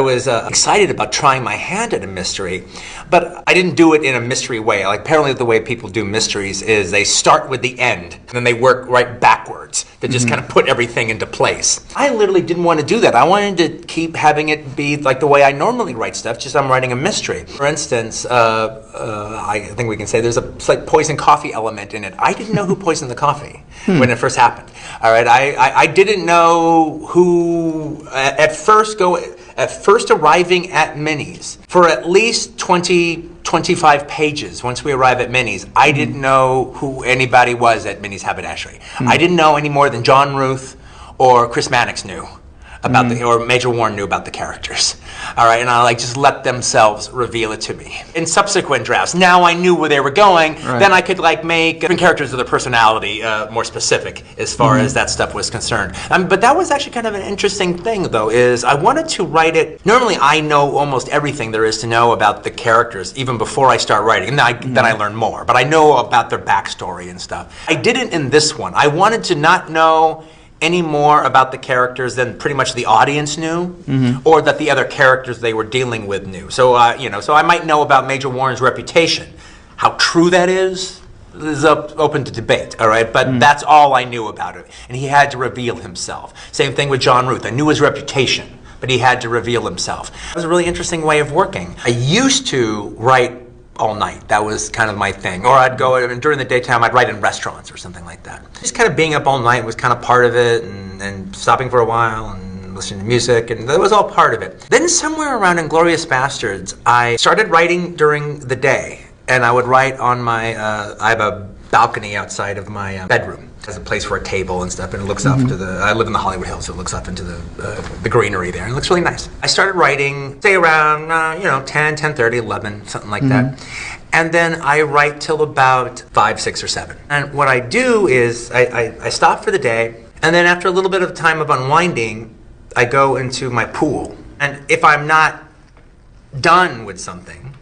I was excited about trying my hand at a mystery, but I didn't do it in a mystery way. Like, apparently the way people do mysteries is they start with the end, and then they work right backwards to just kind of put everything into place. I literally didn't want to do that. I wanted to keep having it be like the way I normally write stuff, just I'm writing a mystery. For instance, I think we can say there's a slight poison coffee element in it. I didn't know who poisoned the coffee when it first happened. All right, I didn't know who at first arriving at Minnie's. For at least 25 pages, once we arrive at Minnie's, I didn't know who anybody was at Minnie's Haberdashery. I didn't know any more than John Ruth or Chris Mannix knew about or Major Warren knew about the characters. All right, and I just let themselves reveal it to me. In subsequent drafts, now I knew where they were going, then I could make different characters with their personality more specific as far as that stuff was concerned. But that was actually kind of an interesting thing, though, is I wanted to write it. Normally I know almost everything there is to know about the characters, even before I start writing, and then I learn more. But I know about their backstory and stuff. I didn't in this one. I wanted to not know any more about the characters than pretty much the audience knew, or that the other characters they were dealing with knew. So, so I might know about Major Warren's reputation. How true that is open to debate, all right? But that's all I knew about it. And he had to reveal himself. Same thing with John Ruth. I knew his reputation, but he had to reveal himself. It was a really interesting way of working. I used to write all night. That was kind of my thing. Or I'd go, during the daytime, I'd write in restaurants or something like that. Just kind of being up all night was kind of part of it, and stopping for a while and listening to music, and that was all part of it. Then somewhere around Inglourious Bastards, I started writing during the day, and I would write on my, I have a balcony outside of my bedroom. It has a place for a table and stuff, and it looks off to I live in the Hollywood Hills, so it looks off into the greenery there, and it looks really nice. I started writing, say around, 10, 10:30, 11, something like that. And then I write till about 5, 6, or 7. And what I do is I stop for the day, and then after a little bit of time of unwinding, I go into my pool. And if I'm not done with something,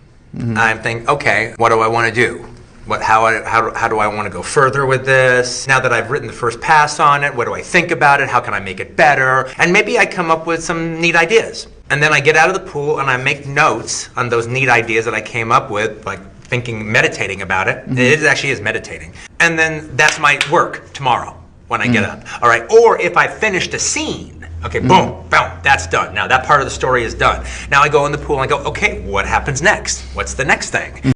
I think, okay, what do I want to do? How do I want to go further with this? Now that I've written the first pass on it, what do I think about it? How can I make it better? And maybe I come up with some neat ideas. And then I get out of the pool and I make notes on those neat ideas that I came up with, like meditating about it. It actually is meditating. And then that's my work tomorrow when I get up. All right. Or if I finished a scene, okay, boom, boom, that's done. Now that part of the story is done. Now I go in the pool and I go, okay, what happens next? What's the next thing?